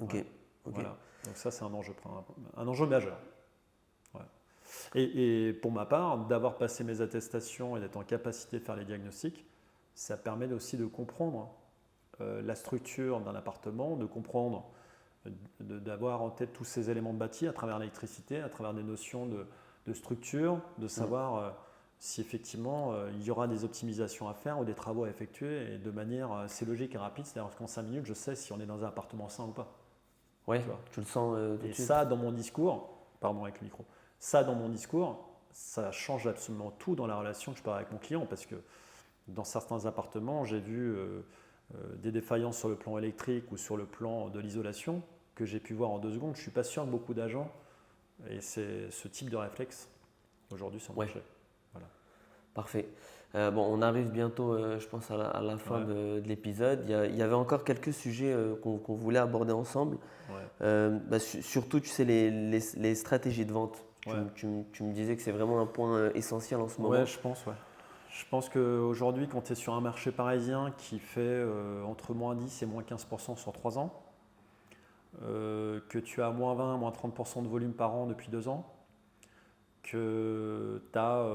Ok. Voilà. Donc ça c'est un enjeu majeur. Ouais. Et pour ma part, d'avoir passé mes attestations et d'être en capacité de faire les diagnostics, ça permet aussi de comprendre la structure d'un appartement, de comprendre d'avoir en tête tous ces éléments de bâti à travers l'électricité, à travers des notions de structure, de savoir si effectivement il y aura des optimisations à faire ou des travaux à effectuer et de manière assez logique et rapide. C'est-à-dire qu'en 5 minutes, je sais si on est dans un appartement sain ou pas. Oui, tu le sens tout de suite. Et ça, dans mon discours, pardon avec le micro, ça dans mon discours, ça change absolument tout dans la relation que je peux avoir avec mon client parce que dans certains appartements, j'ai vu des défaillances sur le plan électrique ou sur le plan de l'isolation que j'ai pu voir en 2 secondes. Je ne suis pas sûr que beaucoup d'agents aient ce type de réflexe aujourd'hui sur le marché. Voilà. Parfait. On arrive bientôt, je pense, à la fin de l'épisode. Il y avait encore quelques sujets qu'on voulait aborder ensemble. Surtout, tu sais, les stratégies de vente. Tu me disais que c'est vraiment un point essentiel en ce moment. Oui, je pense. Ouais. Je pense qu'aujourd'hui, quand tu es sur un marché parisien qui fait entre moins 10 et moins 15% sur 3 ans, que tu as moins 20, moins 30% de volume par an depuis 2 ans, que tu as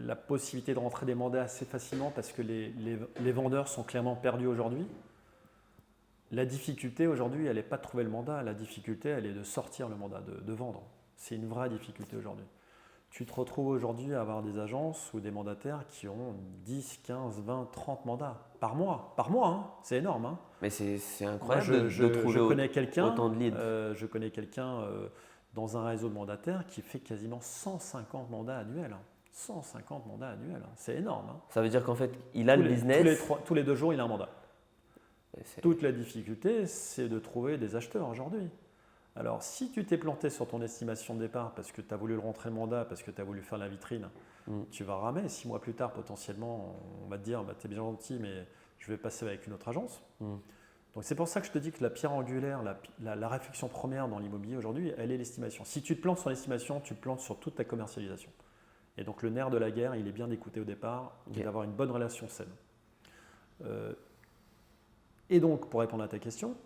la possibilité de rentrer des mandats assez facilement parce que les vendeurs sont clairement perdus aujourd'hui. La difficulté aujourd'hui, elle n'est pas de trouver le mandat, la difficulté, elle est de sortir le mandat, de vendre. C'est une vraie difficulté aujourd'hui. Tu te retrouves aujourd'hui à avoir des agences ou des mandataires qui ont 10, 15, 20, 30 mandats par mois. Par mois, hein, c'est énorme. Hein. Mais c'est incroyable de trouver autant de leads. Je connais quelqu'un dans un réseau de mandataires qui fait quasiment 150 mandats annuels. 150 mandats annuels, c'est énorme. Hein. Ça veut dire qu'en fait, il a le business. Tous les 2 jours, il a un mandat. Toute la difficulté, c'est de trouver des acheteurs aujourd'hui. Alors, si tu t'es planté sur ton estimation de départ parce que tu as voulu le rentrer mandat, parce que tu as voulu faire la vitrine, tu vas ramer. 6 mois plus tard, potentiellement, on va te dire tu es bien gentil, mais je vais passer avec une autre agence. Donc c'est pour ça que je te dis que la pierre angulaire, la réflexion première dans l'immobilier aujourd'hui, elle est l'estimation. Si tu te plantes sur l'estimation, tu te plantes sur toute ta commercialisation. Et donc le nerf de la guerre, il est bien d'écouter au départ et d'avoir une bonne relation saine. Et donc pour répondre à ta question,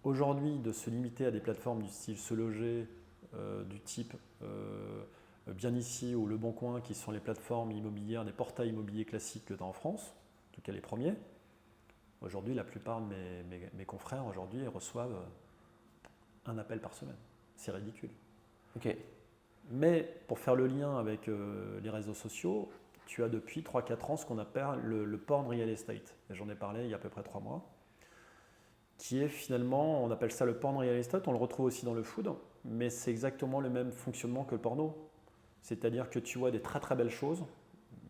aujourd'hui de se limiter à des plateformes du style Se Loger, du type Bien Ici ou Le Bon Coin, qui sont les plateformes immobilières, des portails immobiliers classiques que tu as en France, en tout cas les premiers. Aujourd'hui, la plupart de mes confrères aujourd'hui reçoivent un appel par semaine. C'est ridicule. Ok. Mais pour faire le lien avec les réseaux sociaux, tu as depuis 3-4 ans ce qu'on appelle le porn real estate. Et j'en ai parlé il y a à peu près 3 mois. Qui est finalement, on appelle ça le porn real estate, on le retrouve aussi dans le food, mais c'est exactement le même fonctionnement que le porno. C'est-à-dire que tu vois des très très belles choses,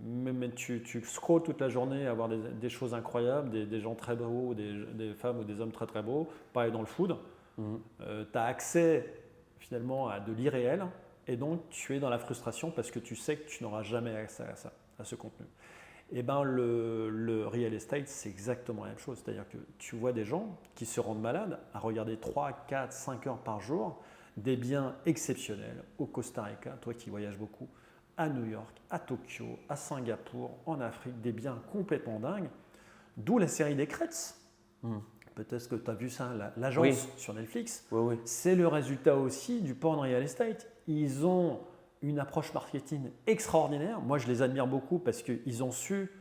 mais tu scrolles toute la journée à voir des choses incroyables, des gens très beaux, des femmes ou des hommes très très beaux, pareil dans le food. Tu as accès finalement à de l'irréel et donc tu es dans la frustration parce que tu sais que tu n'auras jamais accès à ça, à ce contenu. Et ben le real estate, c'est exactement la même chose. C'est-à-dire que tu vois des gens qui se rendent malades à regarder 3, 4, 5 heures par jour des biens exceptionnels au Costa Rica, toi qui voyages beaucoup, à New York, à Tokyo, à Singapour, en Afrique, des biens complètement dingues, d'où la série des Crêts. Peut-être que tu as vu ça, l'agence sur Netflix. Oui. C'est le résultat aussi du porn real estate. Ils ont une approche marketing extraordinaire. Moi, je les admire beaucoup parce qu'ils ont su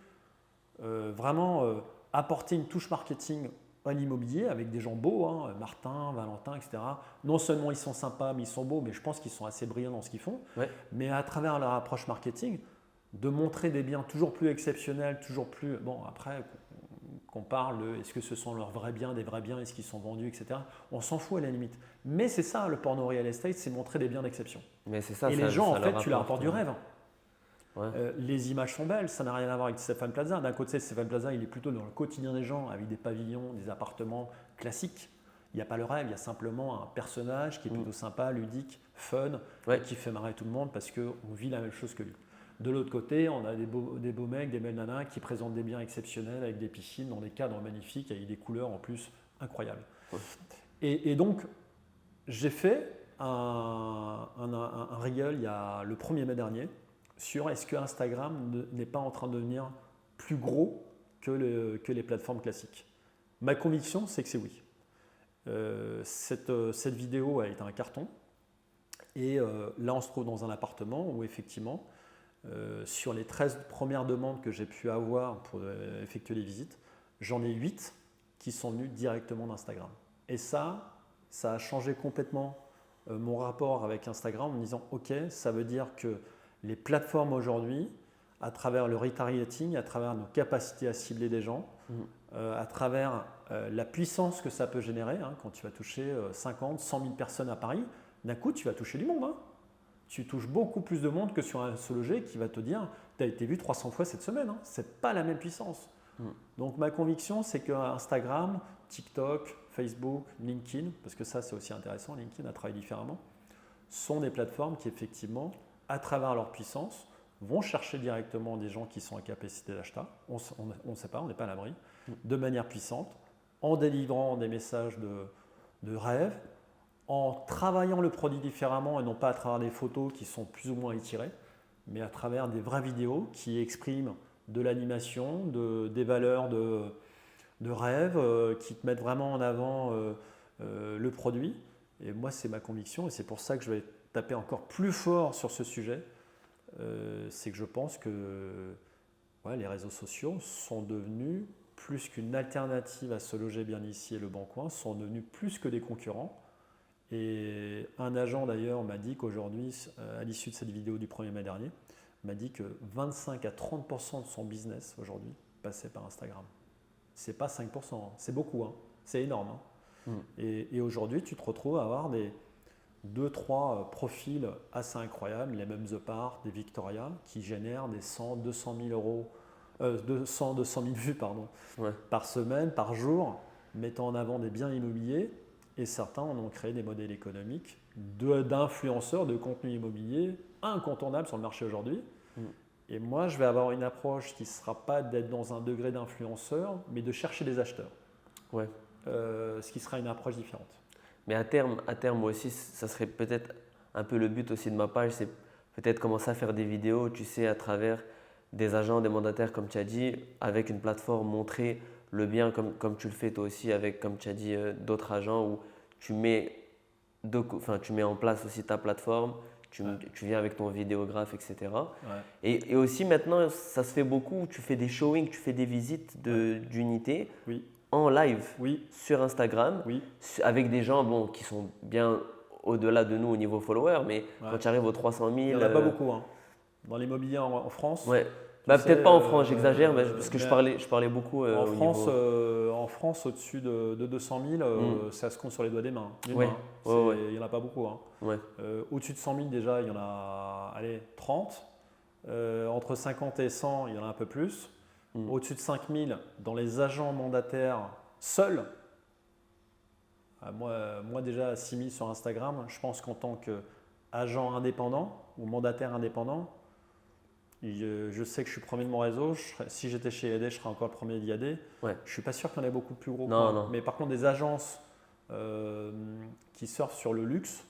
vraiment apporter une touche marketing à l'immobilier avec des gens beaux, hein, Martin, Valentin, etc. Non seulement ils sont sympas, mais ils sont beaux, mais je pense qu'ils sont assez brillants dans ce qu'ils font. Ouais. Mais à travers leur approche marketing, de montrer des biens toujours plus exceptionnels, toujours plus… Bon, après, qu'on parle de est-ce que ce sont leurs vrais biens, des vrais biens, est-ce qu'ils sont vendus, etc. On s'en fout à la limite. Mais c'est ça, le porno real estate, c'est montrer des biens d'exception. Mais c'est ça. Et les gens, en fait, tu leur apportes du rêve. Ouais. Les images sont belles, ça n'a rien à voir avec Stéphane Plaza. D'un côté, Stéphane Plaza, il est plutôt dans le quotidien des gens, avec des pavillons, des appartements classiques. Il n'y a pas le rêve, il y a simplement un personnage qui est plutôt sympa, ludique, fun, et qui fait marrer tout le monde parce qu'on vit la même chose que lui. De l'autre côté, on a des beaux mecs, des belles nanas qui présentent des biens exceptionnels avec des piscines dans des cadres magnifiques, avec des couleurs en plus incroyables. Ouais. Et donc, j'ai fait un reel il y a le 1er mai dernier sur est-ce que Instagram n'est pas en train de devenir plus gros que les plateformes classiques. Ma conviction, c'est que c'est oui. Cette vidéo a été un carton. Et là, on se trouve dans un appartement où effectivement, sur les 13 premières demandes que j'ai pu avoir pour effectuer les visites, j'en ai 8 qui sont venues directement d'Instagram. Et ça a changé complètement mon rapport avec Instagram en me disant ok, ça veut dire que les plateformes aujourd'hui, à travers le retargeting, à travers nos capacités à cibler des gens, à travers la puissance que ça peut générer, hein, quand tu vas toucher 50, 100 000 personnes à Paris, d'un coup tu vas toucher du monde. Hein. Tu touches beaucoup plus de monde que sur un Se Loger qui va te dire tu as été vu 300 fois cette semaine. Hein. Ce n'est pas la même puissance. Donc ma conviction, c'est que Instagram, TikTok, Facebook, LinkedIn, parce que ça c'est aussi intéressant, LinkedIn a travaillé différemment, sont des plateformes qui effectivement, à travers leur puissance, vont chercher directement des gens qui sont à capacité d'achat, on ne sait pas, on n'est pas à l'abri, de manière puissante, en délivrant des messages de rêve, en travaillant le produit différemment et non pas à travers des photos qui sont plus ou moins étirées, mais à travers des vraies vidéos qui expriment de l'animation, des valeurs de rêve, qui te mettent vraiment en avant le produit. Et moi, c'est ma conviction et c'est pour ça que je vais taper encore plus fort sur ce sujet. C'est que je pense que les réseaux sociaux sont devenus plus qu'une alternative à Se Loger Bien Ici et Le Bon Coin, sont devenus plus que des concurrents. Et un agent d'ailleurs m'a dit qu'aujourd'hui, à l'issue de cette vidéo du 1er mai dernier, m'a dit que 25 à 30% de son business aujourd'hui passait par Instagram. C'est pas 5%, hein. C'est beaucoup, hein. C'est énorme. Hein. Et aujourd'hui, tu te retrouves à avoir des 2-3 profils assez incroyables, les mêmes The Part, des Victoria, qui génèrent des 100, 200 000 euros, 200 000 vues par semaine, par jour, mettant en avant des biens immobiliers. Et certains en ont créé des modèles économiques d'influenceurs de contenu immobilier incontournables sur le marché aujourd'hui. Et moi, je vais avoir une approche qui ne sera pas d'être dans un degré d'influenceur, mais de chercher des acheteurs. Ouais. ce qui sera une approche différente. Mais à terme moi aussi, ça serait peut-être un peu le but aussi de ma page, c'est peut-être commencer à faire des vidéos, tu sais, à travers des agents, des mandataires, comme tu as dit, avec une plateforme, montrer le bien comme tu le fais toi aussi avec, comme tu as dit, d'autres agents où tu mets, tu mets en place aussi ta plateforme, tu viens avec ton vidéographe, etc. Ouais. Et aussi maintenant, ça se fait beaucoup, tu fais des showings, tu fais des visites d'unités Oui. en live Oui. sur Instagram Oui. avec des gens qui sont bien au-delà de nous au niveau follower, mais quand tu arrives aux 300 000… Il n'y en a pas beaucoup. Hein. Dans l'immobilier en France. Ouais. Peut-être pas en France, j'exagère, parce que je parlais beaucoup en au France, niveau… en France, au-dessus de 200 000, ça se compte sur les doigts des mains. Ouais. Il n'y en a pas beaucoup. Hein. Ouais. Au-dessus de 100 000 déjà, il y en a 30. Entre 50 et 100, il y en a un peu plus. Au-dessus de 5 000, dans les agents mandataires seuls, moi déjà à 6 000 sur Instagram, je pense qu'en tant qu'agent indépendant ou mandataire indépendant, je sais que je suis premier de mon réseau. Si j'étais chez IAD, je serais encore le premier d'IAD. Ouais. Je ne suis pas sûr qu'il y en ait beaucoup plus gros. Non. Mais par contre, des agences qui surfent sur le luxe,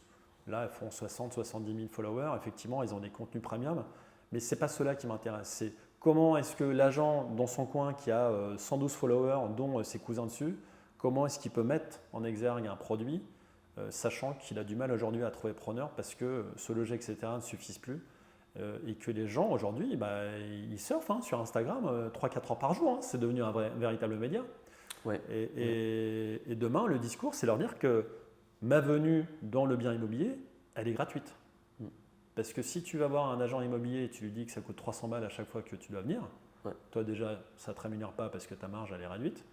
là, elles font 60-70 000 followers. Effectivement, ils ont des contenus premium. Mais ce n'est pas cela qui m'intéresse. C'est comment est-ce que l'agent dans son coin qui a 112 followers, dont ses cousins dessus, comment est-ce qu'il peut mettre en exergue un produit, sachant qu'il a du mal aujourd'hui à trouver preneur parce que se loger, etc. ne suffisent plus. Et que les gens aujourd'hui, ils surfent sur Instagram 3-4 heures par jour. Hein. C'est devenu un véritable média. Ouais. Et demain, le discours, c'est leur dire que ma venue dans le bien immobilier, elle est gratuite. Parce que si tu vas voir un agent immobilier et tu lui dis que ça coûte 300 balles à chaque fois que tu dois venir, toi déjà, ça ne te rémunère pas parce que ta marge, elle est réduite.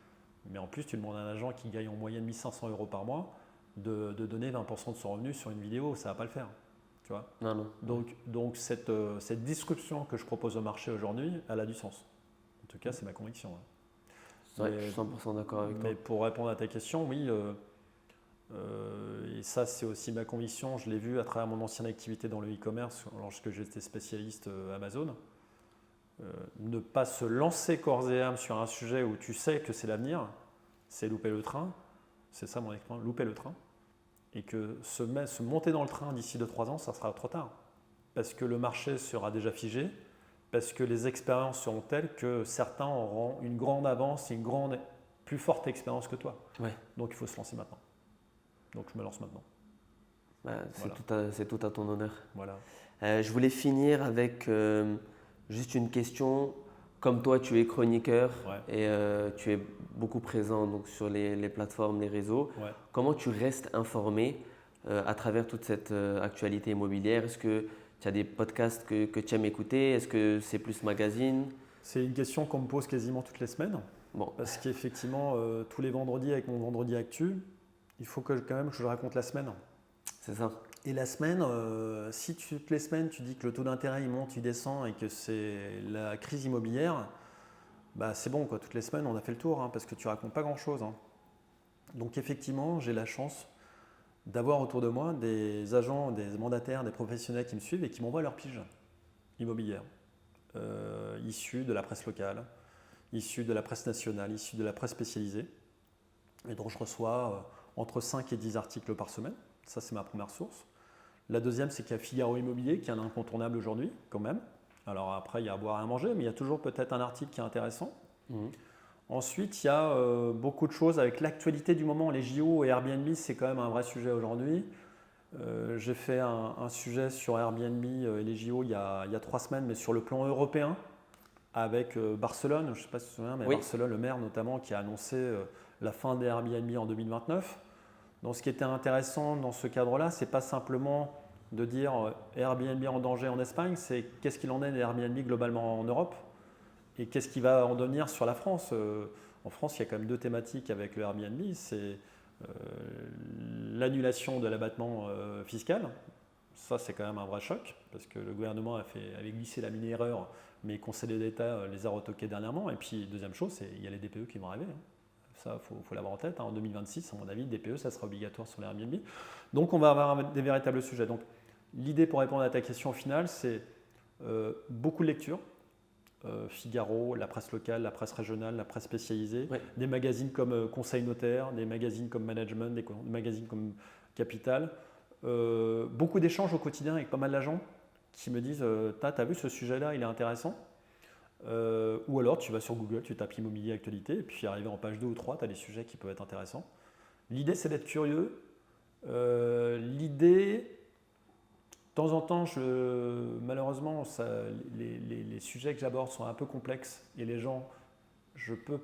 Mais en plus, tu demandes à un agent qui gagne en moyenne 1 500 € par mois de donner 20% de son revenu sur une vidéo, ça ne va pas le faire. Tu vois ? Non. Donc cette disruption que je propose au marché aujourd'hui, elle a du sens. En tout cas, c'est ma conviction. Hein. Je suis 100% d'accord avec toi. Mais pour répondre à ta question, oui, et ça c'est aussi ma conviction, je l'ai vu à travers mon ancienne activité dans le e-commerce lorsque j'étais spécialiste Amazon. Ne pas se lancer corps et âme sur un sujet où tu sais que c'est l'avenir, c'est louper le train. C'est ça mon expérience, louper le train. Et que se monter dans le train d'ici 2-3 ans, ça sera trop tard. Parce que le marché sera déjà figé, parce que les expériences seront telles que certains auront une grande avance et une plus forte expérience que toi. Ouais. Donc il faut se lancer maintenant. Donc je me lance maintenant. C'est tout à ton honneur. Voilà. Je voulais finir avec juste une question. Comme toi, tu es chroniqueur et tu es beaucoup présent donc, sur les plateformes, les réseaux. Ouais. Comment tu restes informé à travers toute cette actualité immobilière? Est-ce que tu as des podcasts que tu aimes écouter? Est-ce que c'est plus magazine? C'est une question qu'on me pose quasiment toutes les semaines. Bon. Parce qu'effectivement, tous les vendredis avec mon vendredi actu, il faut que je raconte la semaine. C'est ça. Et la semaine, si toutes les semaines tu dis que le taux d'intérêt il monte, il descend et que c'est la crise immobilière, c'est bon quoi. Toutes les semaines on a fait le tour parce que tu racontes pas grand chose. Donc effectivement j'ai la chance d'avoir autour de moi des agents, des mandataires, des professionnels qui me suivent et qui m'envoient leurs piges immobilières issues de la presse locale, issues de la presse nationale, issues de la presse spécialisée. Et donc je reçois entre 5 et 10 articles par semaine. Ça, c'est ma première source. La deuxième, c'est qu'il y a Figaro Immobilier, qui est un incontournable aujourd'hui, quand même. Alors après, il y a à boire et à manger, mais il y a toujours peut-être un article qui est intéressant. Ensuite, il y a beaucoup de choses avec l'actualité du moment. Les JO et Airbnb, c'est quand même un vrai sujet aujourd'hui. J'ai fait un sujet sur Airbnb et les JO il y a 3 semaines, mais sur le plan européen, avec Barcelone. Je ne sais pas si tu te souviens, mais Barcelone, le maire notamment, qui a annoncé la fin des Airbnb en 2029. Donc, ce qui était intéressant dans ce cadre-là, ce n'est pas simplement de dire Airbnb en danger en Espagne, c'est qu'est-ce qu'il en est des Airbnb globalement en Europe et qu'est-ce qui va en devenir sur la France. En France, il y a quand même 2 thématiques avec le Airbnb, c'est l'annulation de l'abattement fiscal. Ça, c'est quand même un vrai choc parce que le gouvernement avait glissé la mini-erreur, mais le Conseil d'État les a retoqués dernièrement. Et puis, deuxième chose, il y a les DPE qui vont arriver. Ça, il faut l'avoir en tête. En 2026, à mon avis, le DPE, ça sera obligatoire sur les Airbnb. Donc, on va avoir des véritables sujets. Donc, l'idée pour répondre à ta question au final, c'est beaucoup de lecture, Figaro, la presse locale, la presse régionale, la presse spécialisée, Ouais. des magazines comme Conseil Notaire, des magazines comme Management, des magazines comme Capital. Beaucoup d'échanges au quotidien avec pas mal d'agents qui me disent t'as vu ce sujet-là, il est intéressant. Ou alors tu vas sur Google, tu tapes immobilier actualité, et puis arrivé en page 2 ou 3, tu as des sujets qui peuvent être intéressants. L'idée, c'est d'être curieux. L'idée, de temps en temps, malheureusement, les sujets que j'aborde sont un peu complexes et les gens, ils peuvent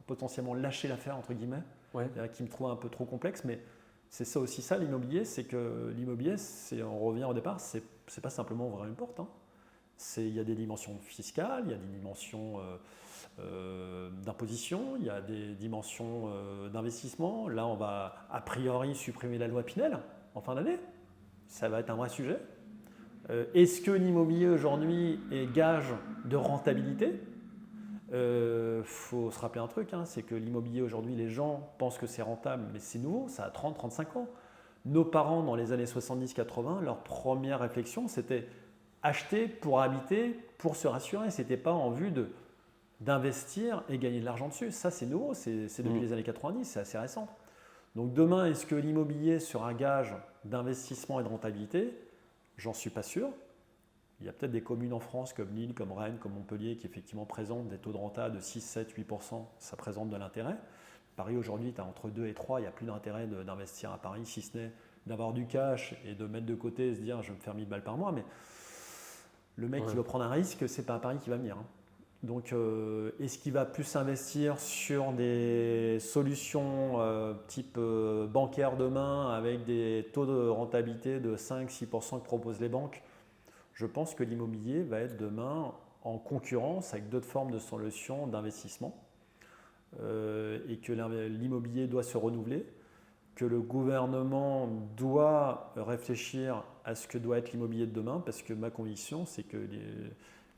potentiellement lâcher l'affaire, entre guillemets, Ouais. qui me trouvent un peu trop complexe, mais c'est ça aussi ça l'immobilier, c'est que l'immobilier, on revient au départ, c'est pas simplement ouvrir une porte. Il y a des dimensions fiscales, il y a des dimensions d'imposition, il y a des dimensions d'investissement. Là, on va a priori supprimer la loi Pinel en fin d'année. Ça va être un vrai sujet. Est-ce que l'immobilier aujourd'hui est gage de rentabilité ? Faut se rappeler un truc, c'est que l'immobilier aujourd'hui, les gens pensent que c'est rentable, mais c'est nouveau, ça a 30-35 ans. Nos parents, dans les années 70-80, leur première réflexion, c'était acheter pour habiter, pour se rassurer. Ce n'était pas en vue d'investir et gagner de l'argent dessus. Ça, c'est nouveau, c'est depuis les années 90, c'est assez récent. Donc demain, est-ce que l'immobilier sera gage d'investissement et de rentabilité ? J'en suis pas sûr. Il y a peut-être des communes en France comme Lille, comme Rennes, comme Montpellier qui effectivement présentent des taux de renta de 6, 7, 8%. Ça présente de l'intérêt. Paris aujourd'hui, tu as entre 2 et 3. Il n'y a plus d'intérêt d'investir à Paris, si ce n'est d'avoir du cash et de mettre de côté et se dire je vais me faire 1000 balles par mois. Mais le mec qui veut prendre un risque, ce n'est pas à Paris qui va venir. Donc, est-ce qu'il va plus investir sur des solutions type bancaire demain avec des taux de rentabilité de 5-6% que proposent les banques ? Je pense que l'immobilier va être demain en concurrence avec d'autres formes de solutions d'investissement et que l'immobilier doit se renouveler, que le gouvernement doit réfléchir à ce que doit être l'immobilier de demain, parce que ma conviction, c'est que,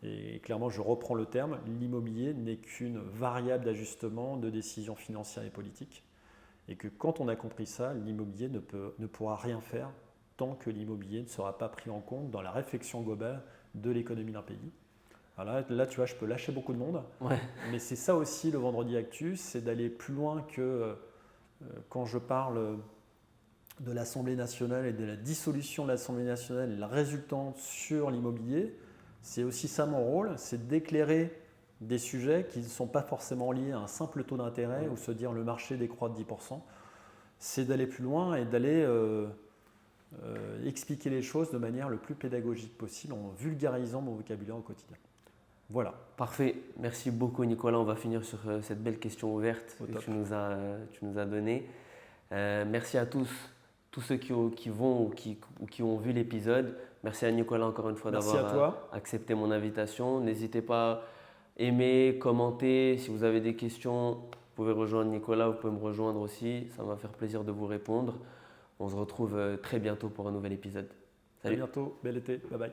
et clairement je reprends le terme, l'immobilier n'est qu'une variable d'ajustement de décisions financières et politiques, et que quand on a compris ça, l'immobilier ne pourra rien faire tant que l'immobilier ne sera pas pris en compte dans la réflexion globale de l'économie d'un pays. Alors là, tu vois, je peux lâcher beaucoup de monde, mais c'est ça aussi le Vendredi Actu, c'est d'aller plus loin que quand je parle de l'Assemblée nationale et de la dissolution de l'Assemblée nationale et la résultante sur l'immobilier. C'est aussi ça mon rôle, c'est d'éclairer des sujets qui ne sont pas forcément liés à un simple taux d'intérêt ou se dire le marché décroît de 10%. C'est d'aller plus loin et d'aller expliquer les choses de manière le plus pédagogique possible en vulgarisant mon vocabulaire au quotidien. Voilà. Parfait. Merci beaucoup Nicolas. On va finir sur cette belle question ouverte que tu nous as donnée. Merci à tous ceux qui vont ou qui ont vu l'épisode. Merci à Nicolas encore une fois d'avoir accepté mon invitation. N'hésitez pas à aimer, commenter. Si vous avez des questions, vous pouvez rejoindre Nicolas, vous pouvez me rejoindre aussi. Ça va me faire plaisir de vous répondre. On se retrouve très bientôt pour un nouvel épisode. Salut. À bientôt. Bel été. Bye bye.